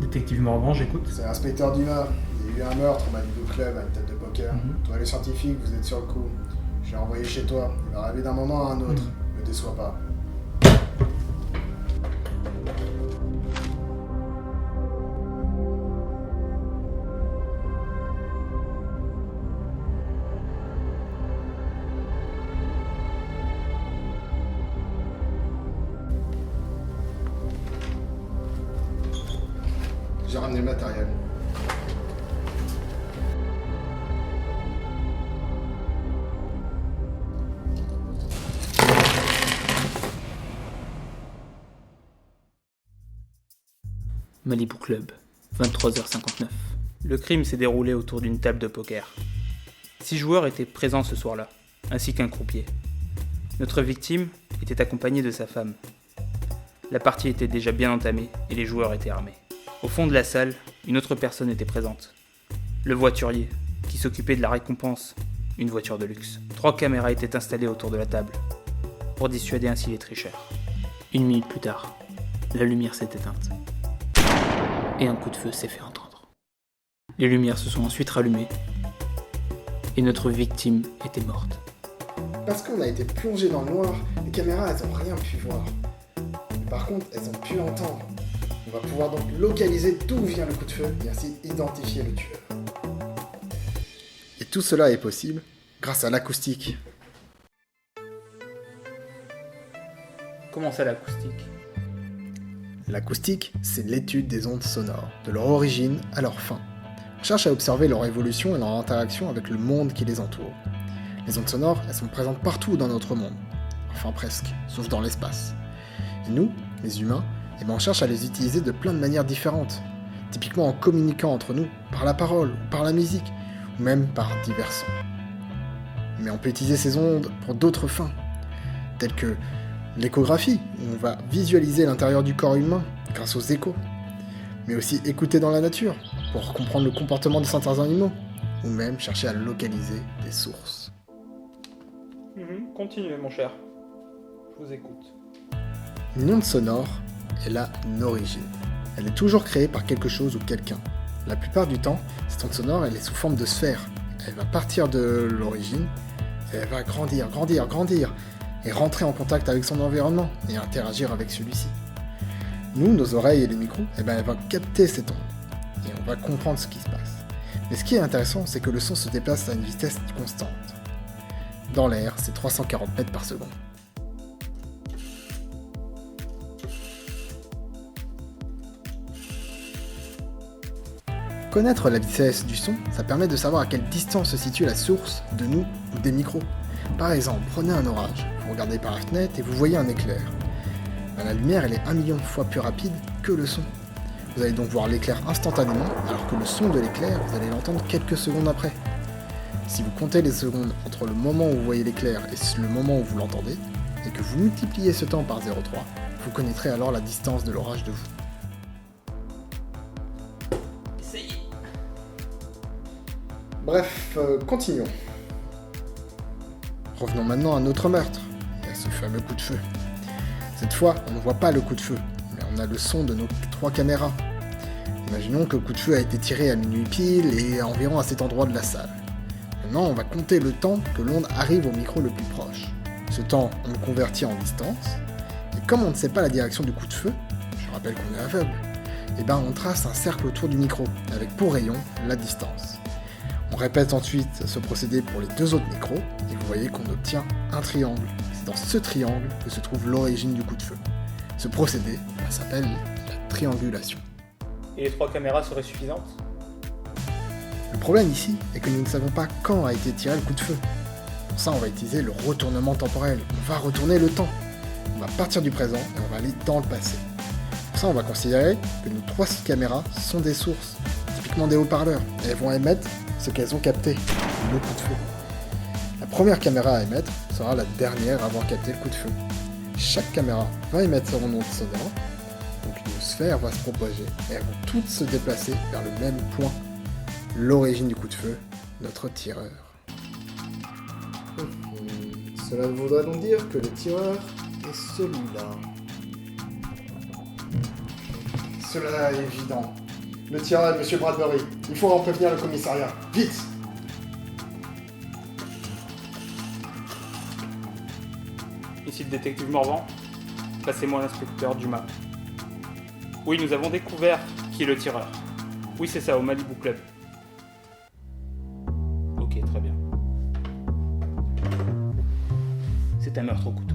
Détective Morvan, j'écoute. C'est l'inspecteur Dumas. Il y a eu un meurtre au Malibu Club à une table de poker. Toi, les scientifiques, vous êtes sur le coup. Je l'ai envoyé chez toi. Il va arriver d'un moment à un autre. Ne déçois pas. J'ai ramené le matériel. Malibu Club, 23h59. Le crime s'est déroulé autour d'une table de poker. 6 joueurs étaient présents ce soir-là, ainsi qu'un croupier. Notre victime était accompagné de sa femme. La partie était déjà bien entamée et les joueurs étaient armés. Au fond de la salle, une autre personne était présente. Le voiturier, qui s'occupait de la récompense, une voiture de luxe. 3 caméras étaient installées autour de la table, pour dissuader ainsi les tricheurs. 1 minute plus tard, la lumière s'est éteinte. Et un coup de feu s'est fait entendre. Les lumières se sont ensuite rallumées, et notre victime était morte. Parce qu'on a été plongé dans le noir, les caméras, elles ont rien pu voir. Mais par contre, elles ont pu entendre. On va pouvoir donc localiser d'où vient le coup de feu et ainsi identifier le tueur. Et tout cela est possible grâce à l'acoustique. Comment ça, l'acoustique ? L'acoustique, c'est l'étude des ondes sonores, de leur origine à leur fin. On cherche à observer leur évolution et leur interaction avec le monde qui les entoure. Les ondes sonores, elles sont présentes partout dans notre monde. Enfin presque, sauf dans l'espace. Et nous, les humains, on cherche à les utiliser de plein de manières différentes. Typiquement en communiquant entre nous, par la parole, ou par la musique, ou même par divers sons. Mais on peut utiliser ces ondes pour d'autres fins, telles que l'échographie, où on va visualiser l'intérieur du corps humain grâce aux échos, mais aussi écouter dans la nature, pour comprendre le comportement de certains animaux, ou même chercher à localiser des sources. Continuez, mon cher. Je vous écoute. Une onde sonore, elle a une origine. Elle est toujours créée par quelque chose ou quelqu'un. La plupart du temps, cette onde sonore, elle est sous forme de sphère. Elle va partir de l'origine, et elle va grandir, et rentrer en contact avec son environnement, et interagir avec celui-ci. Nous, nos oreilles et les micros, elles vont capter cette onde, et on va comprendre ce qui se passe. Mais ce qui est intéressant, c'est que le son se déplace à une vitesse constante. Dans l'air, c'est 340 mètres par seconde. Connaître la vitesse du son, ça permet de savoir à quelle distance se situe la source de nous ou des micros. Par exemple, prenez un orage, vous regardez par la fenêtre et vous voyez un éclair. La lumière, elle est 1 million de fois plus rapide que le son. Vous allez donc voir l'éclair instantanément, alors que le son de l'éclair, vous allez l'entendre quelques secondes après. Si vous comptez les secondes entre le moment où vous voyez l'éclair et le moment où vous l'entendez, et que vous multipliez ce temps par 0,3, vous connaîtrez alors la distance de l'orage de vous. Bref, continuons. Revenons maintenant à notre meurtre, et à ce fameux coup de feu. Cette fois, on ne voit pas le coup de feu, mais on a le son de nos 3 caméras. Imaginons que le coup de feu a été tiré à minuit pile et environ à cet endroit de la salle. Maintenant, on va compter le temps que l'onde arrive au micro le plus proche. Ce temps, on le convertit en distance, et comme on ne sait pas la direction du coup de feu, je rappelle qu'on est aveugle, on trace un cercle autour du micro, avec pour rayon la distance. On répète ensuite ce procédé pour les 2 autres micros, et vous voyez qu'on obtient un triangle. C'est dans ce triangle que se trouve l'origine du coup de feu. Ce procédé s'appelle la triangulation. Et les 3 caméras seraient suffisantes ? Le problème ici est que nous ne savons pas quand a été tiré le coup de feu. Pour ça, on va utiliser le retournement temporel. On va retourner le temps. On va partir du présent et on va aller dans le passé. Pour ça, on va considérer que nos 3 caméras sont des sources, typiquement des haut-parleurs, et elles vont émettre ce qu'elles ont capté, le coup de feu. La première caméra à émettre sera la dernière à avoir capté le coup de feu. Chaque caméra va émettre son onde sonore, donc une sphère va se propager et elles vont toutes se déplacer vers le même point. L'origine du coup de feu, notre tireur. Cela voudrait donc dire que le tireur est celui-là. Cela est évident. Le tireur est Monsieur Bradbury. Il faut en prévenir le commissariat. Vite! Ici le détective Morvan. Passez-moi l'inspecteur Dumas. Oui, nous avons découvert qui est le tireur. Oui, c'est ça, au Malibu Club. Ok, très bien. C'est un meurtre au couteau.